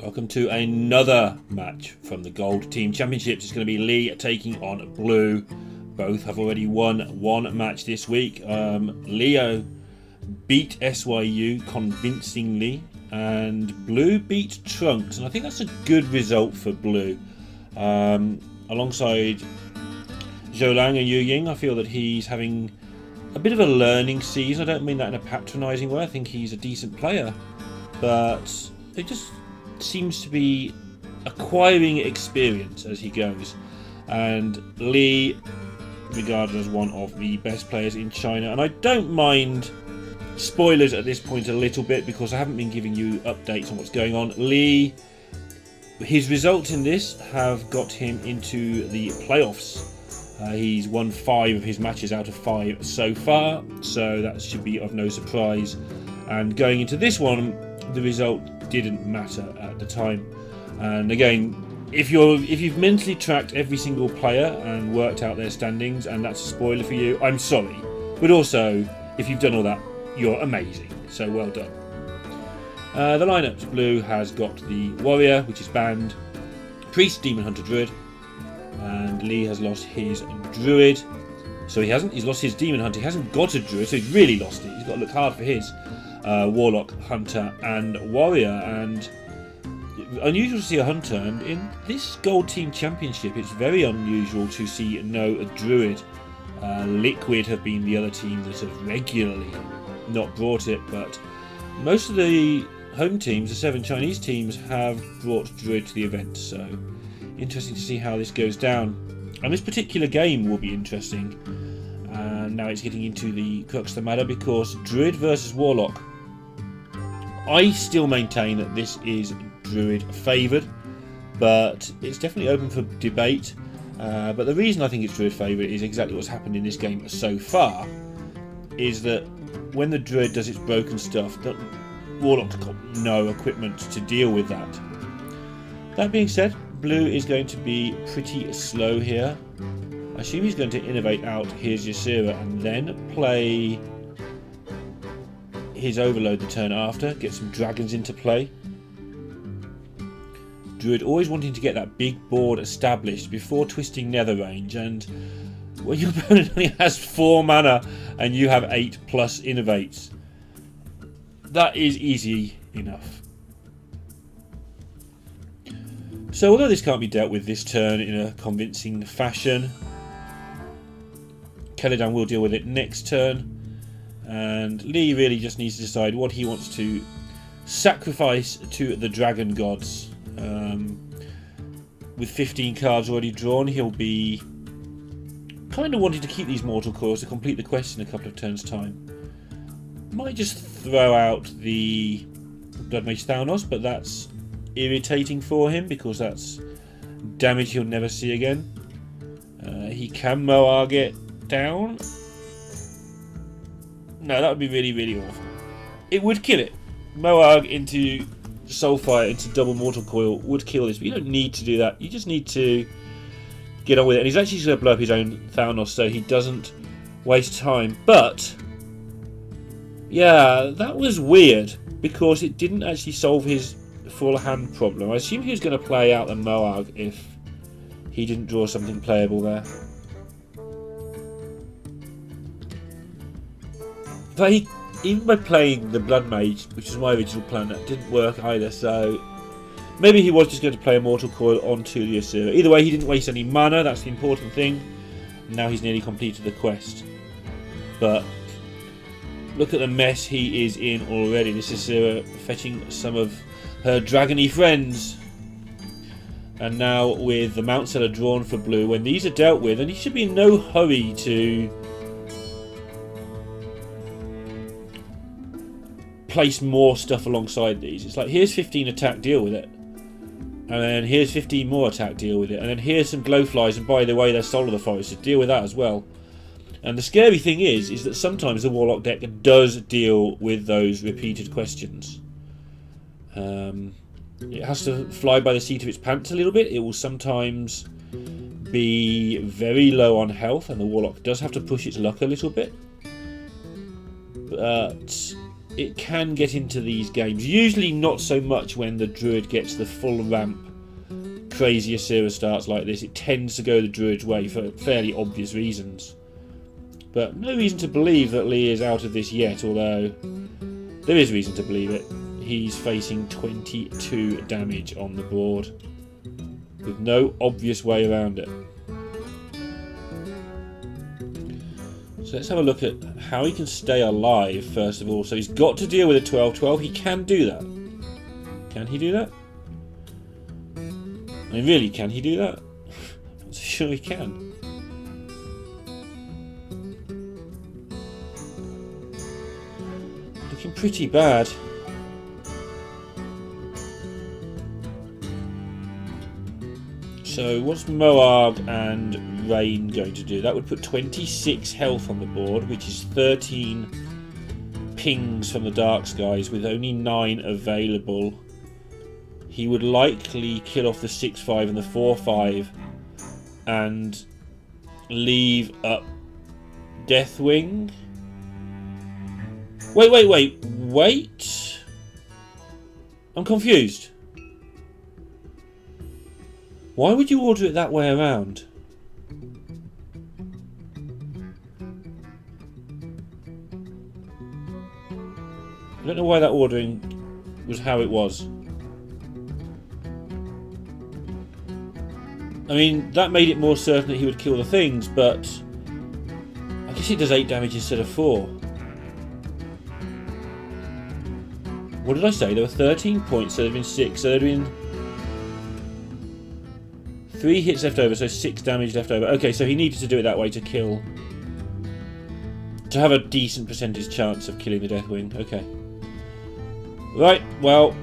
Welcome to another match from the Gold Team Championships. It's going to be Lee taking on Bleau. Both have already won one match this week. Leaoh beat SYU convincingly, and Bleau beat Trunks, and I think that's a good result for Bleau. Alongside Zhou and Yu Ying, I feel that he's having a bit of a learning season. I don't mean that in a patronising way. I think he's a decent player, but it just seems to be acquiring experience as he goes. And Lee, regarded as one of the best players in China, and I don't mind spoilers at this point a little bit because I haven't been giving you updates on what's going on. Lee, his results in this have got him into the playoffs. He's won 5 of his matches out of 5 so far, so that should be of no surprise. And going into this one, the result didn't matter at the time. And again, if you've mentally tracked every single player and worked out their standings, and that's a spoiler for you, I'm sorry. But also, if you've done all that, you're amazing. So well done. The lineups: Bleau has got the Warrior, which is banned, Priest, Demon Hunter, Druid, and Lee has lost his Druid. So he's lost his Demon Hunter. He hasn't got a Druid, so he's really lost it. He's got to look hard for his Warlock, Hunter, and Warrior. And unusual to see a Hunter, and in this Gold Team Championship, it's very unusual to see no Druid. Liquid have been the other team that have regularly not brought it, but most of the home teams, the 7 Chinese teams, have brought Druid to the event. So interesting to see how this goes down. And this particular game will be interesting. And now it's getting into the crux of the matter, because Druid versus Warlock. I still maintain that this is Druid favoured, but it's definitely open for debate. But the reason I think it's Druid favoured is exactly what's happened in this game so far, is that when the Druid does its broken stuff, the Warlock's got no equipment to deal with that. That being said, Bleau is going to be pretty slow here. I assume he's going to innovate out his Ysera and then play his Overload the turn after, get some dragons into play. Druid always wanting to get that big board established before twisting Nether range, and when your opponent only has 4 mana and you have 8 plus innovates, that is easy enough. So although this can't be dealt with this turn in a convincing fashion, Celedan will deal with it next turn, and Lee really just needs to decide what he wants to sacrifice to the dragon gods. With 15 cards already drawn, he'll be kind of wanting to keep these mortal coils to complete the quest in a couple of turns' time. Might just throw out the Blood Mage Thanos, but that's irritating for him because that's damage he'll never see again. He can Moarg it down. No, that would be really, really awful. It would kill it. Moarg into Soulfire into double Mortal Coil would kill this, but you don't need to do that. You just need to get on with it. And he's actually going to blow up his own Thanos so he doesn't waste time. But yeah, that was weird because it didn't actually solve his full hand problem. I assume he was going to play out the Moarg if he didn't draw something playable there. But even by playing the Blood Mage, which is my original plan, that didn't work either, so maybe he was just going to play a Mortal Coil onto the Ysera. Either way, he didn't waste any mana, that's the important thing. Now he's nearly completed the quest. But look at the mess he is in already. This Ysera fetching some of her dragony friends. And now with the Mount Seller drawn for Bleau, when these are dealt with, and he should be in no hurry to place more stuff alongside these. It's like, here's 15 attack, deal with it, and then here's 15 more attack, deal with it, and then here's some glowflies, and by the way, they're Soul of the Forest, so deal with that as well. And the scary thing is that sometimes the Warlock deck does deal with those repeated questions. It has to fly by the seat of its pants a little bit. It will sometimes be very low on health, and the Warlock does have to push its luck a little bit. But it can get into these games. Usually not so much when the Druid gets the full ramp crazy Asura starts like this. It tends to go the Druid's way for fairly obvious reasons. But no reason to believe that Leaoh is out of this yet, although there is reason to believe it. He's facing 22 damage on the board with no obvious way around it. So let's have a look at how he can stay alive first of all. So he's got to deal with a 12-12. He can do that. Can he do that? I mean, really, can he do that? I'm not so sure he can. Looking pretty bad. So what's Moarg and Rain going to do? That would put 26 health on the board, which is 13 pings from the Dark Skies with only 9 available. He would likely kill off the 6-5 and the 4-5 and leave up Deathwing. Wait. I'm confused. Why would you order it that way around? I don't know why that ordering was how it was. I mean, that made it more certain that he would kill the things, but I guess he does 8 damage instead of 4. What did I say? There were 13 points, so there had been 6, so there had been 3 hits left over, so 6 damage left over. Okay, so he needed to do it that way to kill, to have a decent percentage chance of killing the Deathwing. Okay. Right, well,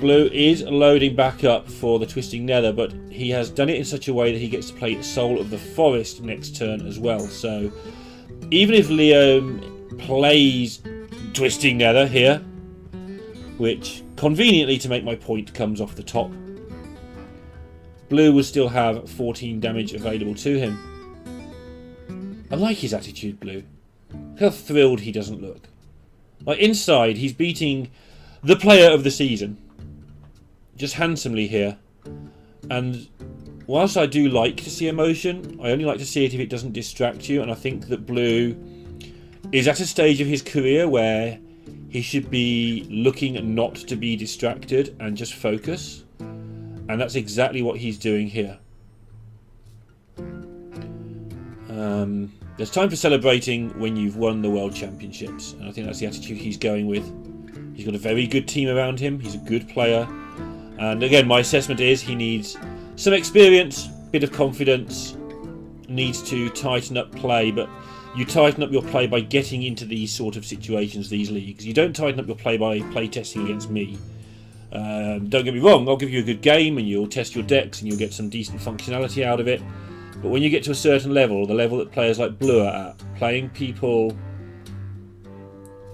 Bleau is loading back up for the Twisting Nether, but he has done it in such a way that he gets to play Soul of the Forest next turn as well. So even if Leaoh plays Twisting Nether here, which conveniently, to make my point, comes off the top, Bleau will still have 14 damage available to him. I like his attitude, Bleau. Look how thrilled he doesn't look. Like, inside, he's beating the player of the season. Just handsomely here. And whilst I do like to see emotion, I only like to see it if it doesn't distract you. And I think that Bleau is at a stage of his career where he should be looking not to be distracted and just focus. And that's exactly what he's doing here. There's time for celebrating when you've won the World Championships. And I think that's the attitude he's going with. He's got a very good team around him. He's a good player. And again, my assessment is he needs some experience, bit of confidence, needs to tighten up play. But you tighten up your play by getting into these sort of situations, these leagues. You don't tighten up your play by play testing against me. Don't get me wrong, I'll give you a good game and you'll test your decks and you'll get some decent functionality out of it. But when you get to a certain level, the level that players like Bleau are at, playing people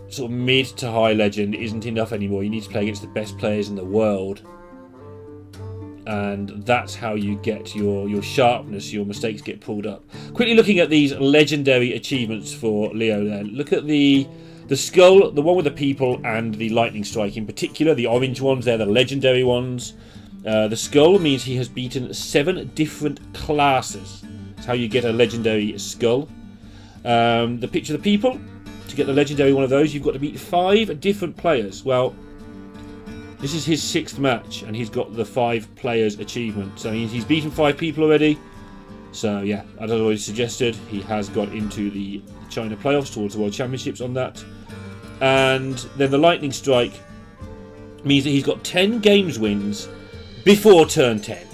sort of mid to high legend isn't enough anymore. You need to play against the best players in the world. And that's how you get your sharpness, your mistakes get pulled up. Quickly looking at these legendary achievements for Leaoh there. Look at the skull, the one with the people, and the lightning strike in particular. The orange ones, they're the legendary ones. The skull means he has beaten 7 different classes. That's how you get a legendary skull. The picture of the people, to get the legendary one of those, you've got to beat 5 different players. Well, this is his 6th match, and he's got the 5 players achievement. So he's beaten 5 people already. So yeah, as I already suggested, he has got into the China playoffs towards the World Championships on that. And then the lightning strike means that he's got 10 games wins before turn 10.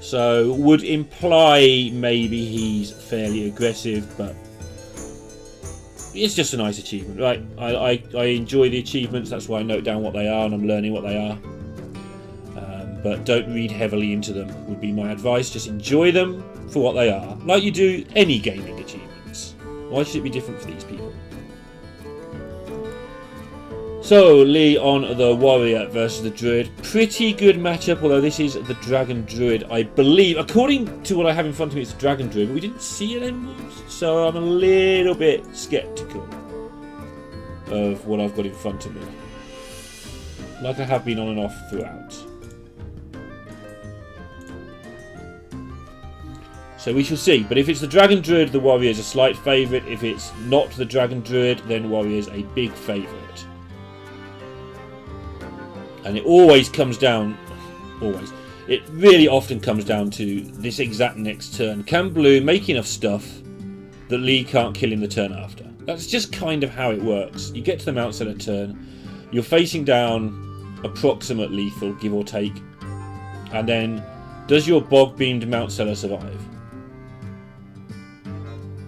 So would imply maybe he's fairly aggressive, but it's just a nice achievement, right? I enjoy the achievements, that's why I note down what they are and I'm learning what they are. But don't read heavily into them, would be my advice. Just enjoy them for what they are, like you do any gaming achievements. Why should it be different for these people? So, Leaoh the Warrior versus the Druid. Pretty good matchup, although this is the Dragon Druid, I believe. According to what I have in front of me, it's the Dragon Druid, but we didn't see it anymore, so I'm a little bit sceptical. of what I've got in front of me. Like I have been on and off throughout. So we shall see. But if it's the Dragon Druid, the Warrior's a slight favourite. If it's not the Dragon Druid, then Warrior's a big favourite. And it always comes down... Always. It really often comes down to this exact next turn. Can Bleau make enough stuff that Lee can't kill him the turn after? That's just kind of how it works. You get to the Mount Seller turn. You're facing down approximate lethal, give or take. And then, does your Bog-beamed Mount Seller survive?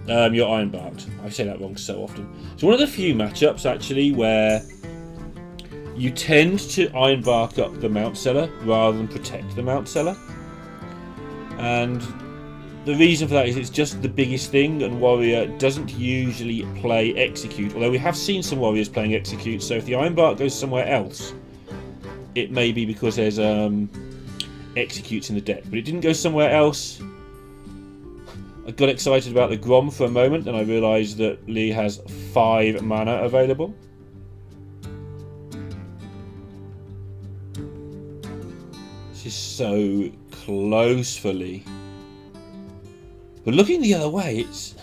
You're Ironbarked. I say that wrong so often. It's one of the few matchups, actually, where you tend to Ironbark up the Mount Seller rather than protect the Mount Seller. And the reason for that is it's just the biggest thing, and Warrior doesn't usually play Execute. Although we have seen some Warriors playing Execute, so if the Ironbark goes somewhere else, it may be because there's Executes in the deck. But it didn't go somewhere else. I got excited about the Grom for a moment, and I realised that Lee has 5 mana available. This is so close for Lee. But looking the other way, it's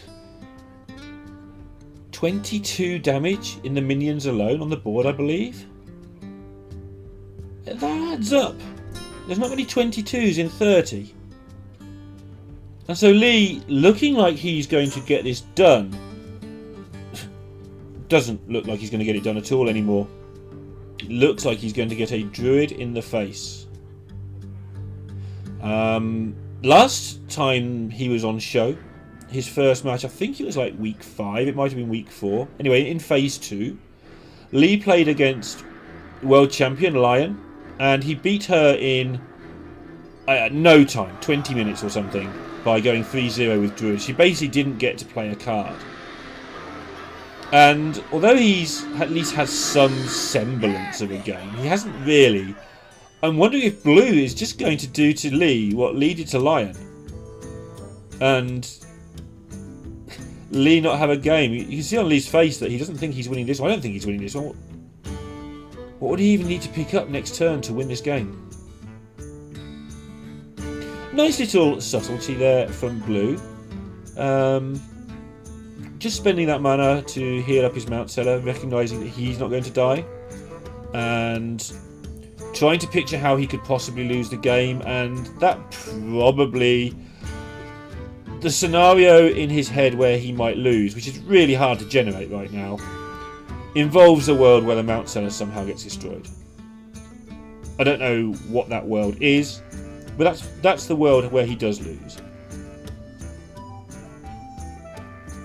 22 damage in the minions alone on the board, I believe. That adds up. There's not many 22s in 30. And so Lee, looking like he's going to get this done, doesn't look like he's going to get it done at all anymore. It looks like he's going to get a Druid in the face. Last time he was on show, his first match, I think it was like week 5, it might have been week 4. Anyway, in phase 2, Lee played against world champion Lion, and he beat her in no time, 20 minutes or something, by going 3-0 with Druid. She basically didn't get to play a card. And although he's at least has some semblance of a game, he hasn't really. I'm wondering if Bleau is just going to do to Lee what Lee did to Lion. And Lee not have a game. You can see on Lee's face that he doesn't think he's winning this one. I don't think he's winning this one. What would he even need to pick up next turn to win this game? Nice little subtlety there from Bleau. Just spending that mana to heal up his Mount Seller, recognising that he's not going to die. And trying to picture how he could possibly lose the game, and that probably the scenario in his head where he might lose, which is really hard to generate right now, involves a world where the Mount Seller somehow gets destroyed. I don't know what that world is, but that's the world where he does lose.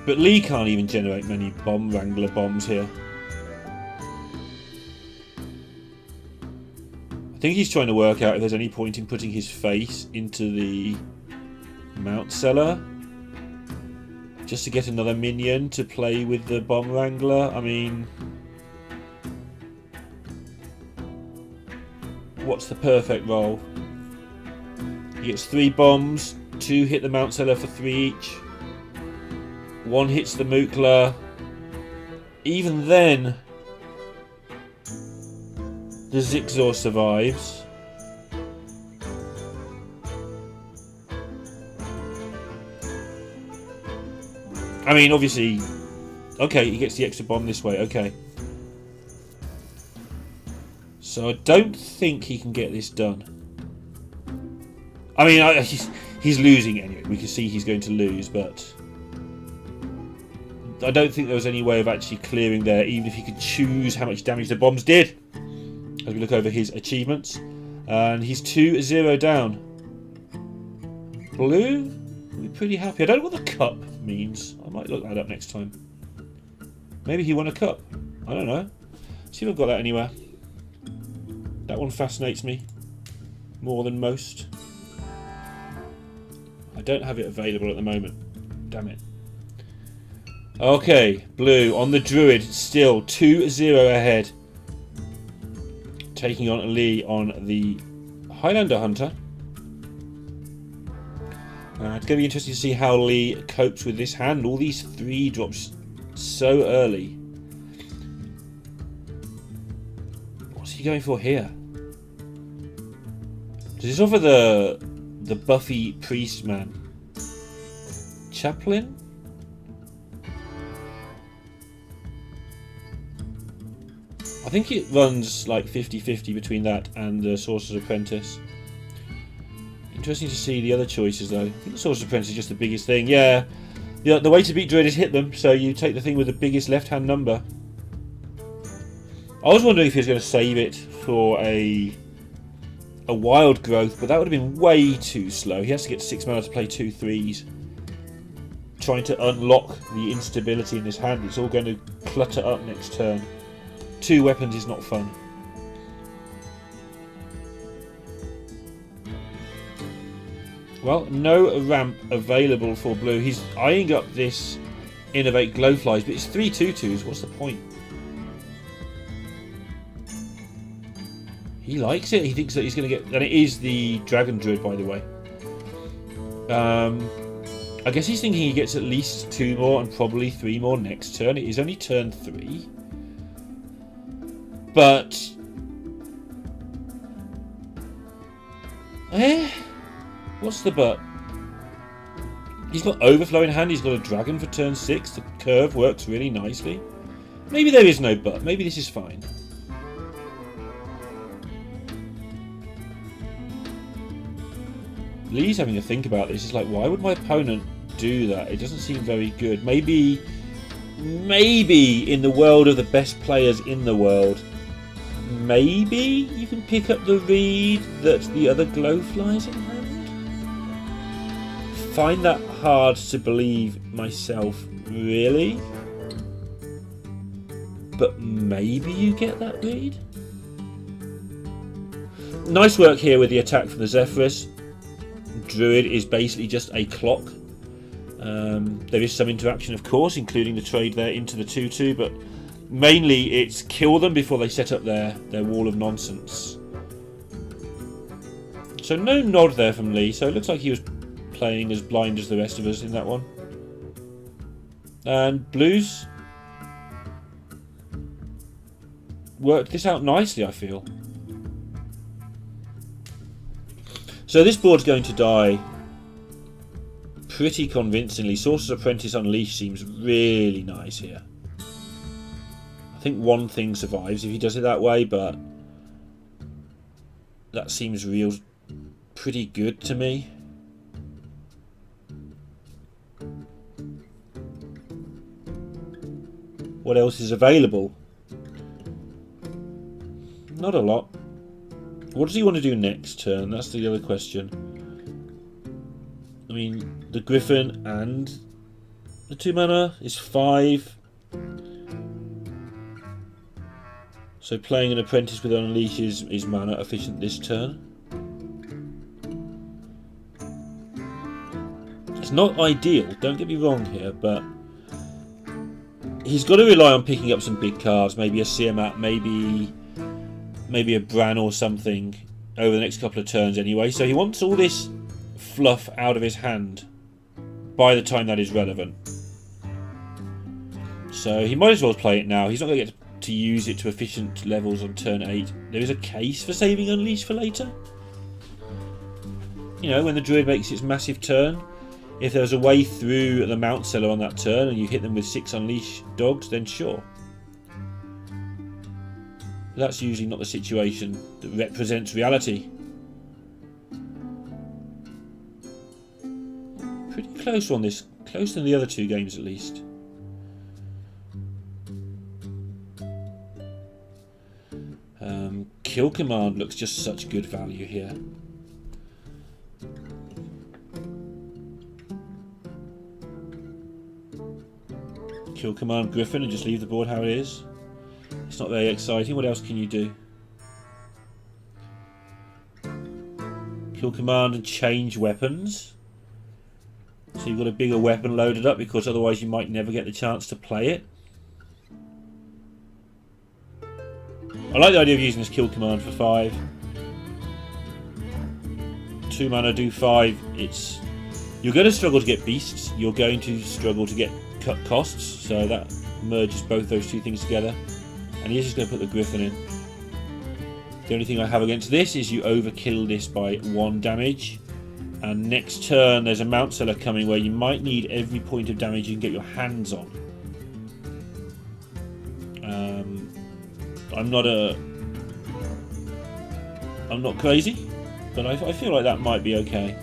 But Lee can't even generate many Bomb Wrangler bombs here. I think he's trying to work out if there's any point in putting his face into the Mount Seller just to get another minion to play with the Bomb Wrangler. I mean, what's the perfect roll? He gets 3 bombs, 2 hit the Mount Seller for 3 each. 1 hits the Mookla. Even then, the Zigzor survives. I mean, obviously, okay, he gets the extra bomb this way, okay. So I don't think he can get this done. I mean, he's losing anyway. We can see he's going to lose, but I don't think there was any way of actually clearing there, even if he could choose how much damage the bombs did. As we look over his achievements, and he's 2-0 down. Bleau, we're pretty happy. I don't know what the cup means. I might look that up next time. Maybe he won a cup. I don't know. See if I've got that anywhere. That one fascinates me more than most. I don't have it available at the moment. Damn it. Okay, Bleau on the Druid, still 2-0 ahead. Taking on Lee on the Highlander Hunter. It's going to be interesting to see how Lee copes with this hand. All these 3 drops so early. he going for here? Does this offer the Buffy priest man? Chaplain? I think it runs like 50-50 between that and the Sorcerer's Apprentice. Interesting to see the other choices though. I think the Sorcerer's Apprentice is just the biggest thing. Yeah, the way to beat Druid is hit them, so you take the thing with the biggest left-hand number. I was wondering if he was going to save it for a wild growth, but that would have been way too slow. He has to get 6 mana to play 2 3s. Trying to unlock the instability in his hand, it's all going to clutter up next turn. 2 weapons is not fun. Well, no ramp available for Blue. He's eyeing up this Innovate Glowflies, but it's 3 2/2s. What's the point? He likes it. He thinks that he's going to get... And it is the Dragon Druid, by the way. I guess he's thinking he gets at least 2 more and probably 3 more next turn. It is only turn 3. But... What's the but? He's got Overflow in hand. He's got a Dragon for turn 6. The curve works really nicely. Maybe there is no but. Maybe this is fine. Lee's having a think about this. It's like, why would my opponent do that? It doesn't seem very good. Maybe in the world of the best players in the world, maybe you can pick up the read that the other Glowflies in hand? Find that hard to believe myself, really. But maybe you get that read? Nice work here with the attack from the Zephyrus. Druid is basically just a clock. There is some interaction, of course, including the trade there into the 2/2, but mainly it's kill them before they set up their wall of nonsense. So no nod there from Lee, so it looks like he was playing as blind as the rest of us in that one. And Blues worked this out nicely, I feel. So this board's going to die pretty convincingly. Sorcerer's Apprentice Unleashed seems really nice here. I think one thing survives if he does it that way, but that seems pretty good to me. What else is available? Not a lot. What does he want to do next turn? That's the other question. I mean, the Griffin and the 2 mana is 5. So playing an Apprentice with Unleash is mana efficient this turn. It's not ideal, don't get me wrong here, but he's got to rely on picking up some big cards, maybe a Siamat, maybe a Bran or something over the next couple of turns anyway. So he wants all this fluff out of his hand by the time that is relevant. So he might as well play it now. He's not going to get to use it to efficient levels on turn 8. There is a case for saving Unleash for later. You know, when the Druid makes its massive turn, if there's a way through the Mount Cellar on that turn and you hit them with 6 Unleash dogs, then sure. That's usually not the situation that represents reality. Pretty close on this. Closer than the other 2 games at least. Kill Command looks just such good value here. Kill Command Griffin and just leave the board how it is. It's not very exciting. What else can you do? Kill Command and change weapons. So you've got a bigger weapon loaded up because otherwise you might never get the chance to play it. I like the idea of using this Kill Command for 5. 2 mana, do 5. You're going to struggle to get beasts. You're going to struggle to get cut costs. So that merges both those 2 things together. And he's just going to put the Griffin in. The only thing I have against this is you overkill this by 1 damage. And next turn there's a Mount Seller coming where you might need every point of damage you can get your hands on. I'm not crazy, but I feel like that might be okay.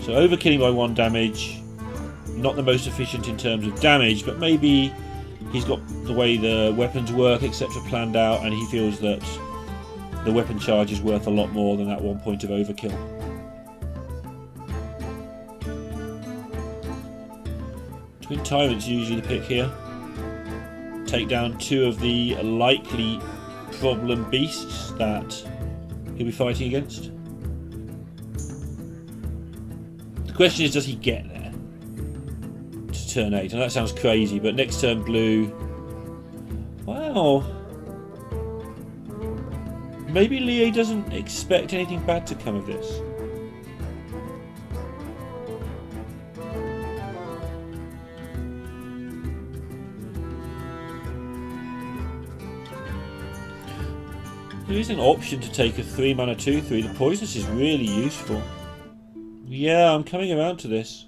So overkilling by 1 damage, not the most efficient in terms of damage, but maybe he's got the way the weapons work, etc. planned out, and he feels that the weapon charge is worth a lot more than that 1 point of overkill. Twin Tyrant's usually the pick here. Take down 2 of the likely problem beasts that he'll be fighting against. The question is, does he get there to turn 8? And that sounds crazy, but next turn Blue... Wow. Maybe Leaoh doesn't expect anything bad to come of this. There is an option to take a 3 mana 2/3. The Poisonous is really useful. Yeah, I'm coming around to this.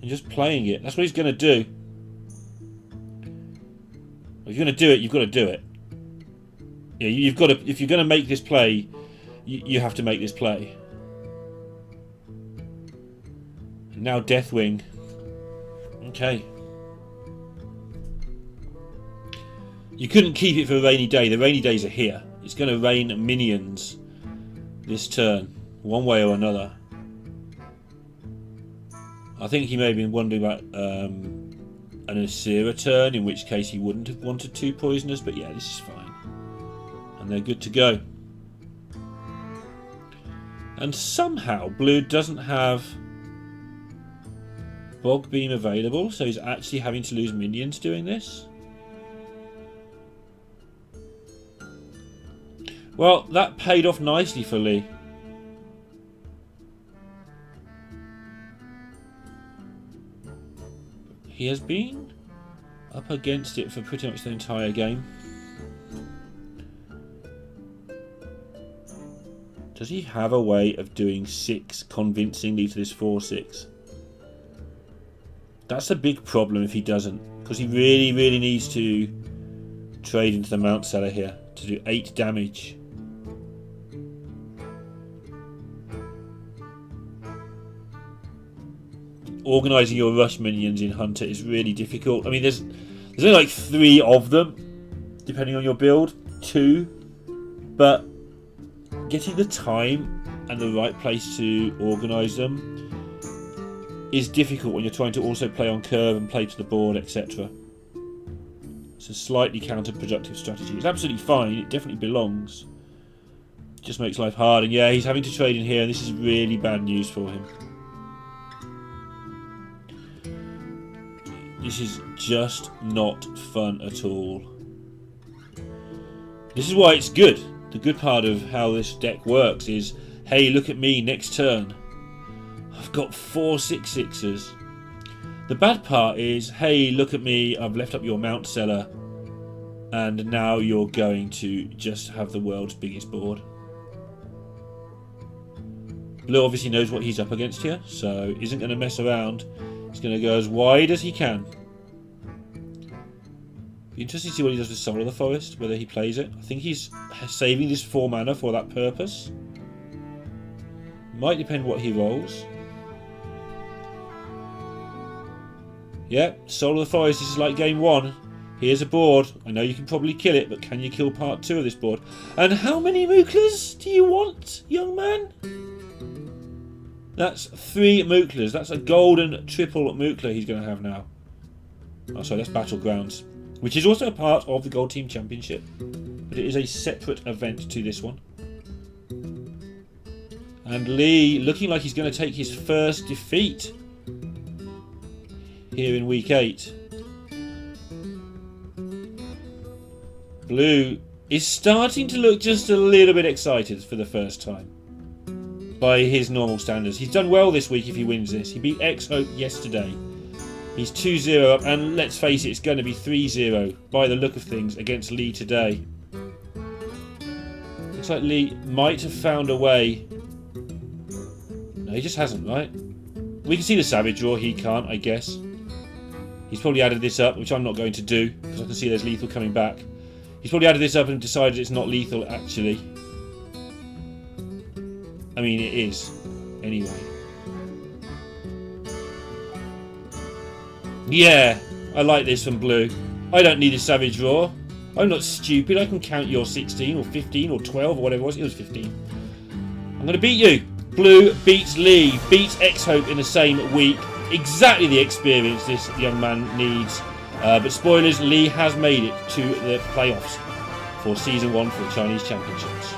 And just playing it. That's what he's going to do. If you're going to do it, you've got to do it. Yeah, you've got to. If you're going to make this play, you have to make this play. And now Deathwing. Okay. You couldn't keep it for a rainy day. The rainy days are here. It's going to rain minions this turn, one way or another. I think he may have been wondering about an Asira turn, in which case he wouldn't have wanted 2 poisoners, but yeah, this is fine. And they're good to go. And somehow Blue doesn't have Bog Beam available, so he's actually having to lose minions doing this. Well, that paid off nicely for Lee. He has been up against it for pretty much the entire game. Does he have a way of doing 6 convincingly to this 4/6? That's a big problem if he doesn't, because he really, really needs to trade into the Mount Seller here to do 8 damage. Organising your rush minions in Hunter is really difficult. I mean, there's only like 3 of them, depending on your build, 2, but getting the time and the right place to organise them is difficult when you're trying to also play on curve and play to the board, etc. It's a slightly counterproductive strategy. It's absolutely fine, it definitely belongs. It just makes life hard, and yeah, he's having to trade in here, and this is really bad news for him. This is just not fun at all. This is why it's good. The good part of how this deck works is, hey, look at me next turn. I've got 4 6/6s. The bad part is, hey, look at me, I've left up your Mount Seller, and now you're going to just have the world's biggest board. Blue obviously knows what he's up against here, so isn't going to mess around. He's going to go as wide as he can. Be interesting to see what he does with Soul of the Forest, whether he plays it. I think he's saving this 4 mana for that purpose. Might depend what he rolls. Yeah, Soul of the Forest, this is like game 1. Here's a board. I know you can probably kill it, but can you kill part 2 of this board? And how many Mooklers do you want, young man? That's 3 Mooklers. That's a golden triple Mookler he's going to have now. Oh, sorry, that's Battlegrounds, which is also a part of the Gold Team Championship, but it is a separate event to this one. And Lee looking like he's going to take his first defeat here in week 8. Blue is starting to look just a little bit excited for the first time. By his normal standards. He's done well this week if he wins this. He beat X-Hope yesterday. He's 2-0 up, and let's face it, it's going to be 3-0 by the look of things against Lee today. like Lee might have found a way. No, he just hasn't, right? We can see the Savage draw, he can't, I guess. He's probably added this up, which I'm not going to do, because I can see there's lethal coming back. He's probably added this up and decided it's not lethal, actually. I mean, it is. Anyway. Yeah, I like this from Blue. I don't need a Savage draw. I'm not stupid. I can count your 16 or 15 or 12 or whatever it was. It was 15. I'm going to beat you. Blue beats Lee. Beats X-Hope in the same week. Exactly the experience this young man needs. But spoilers, Lee has made it to the playoffs for Season 1 for the Chinese Championships.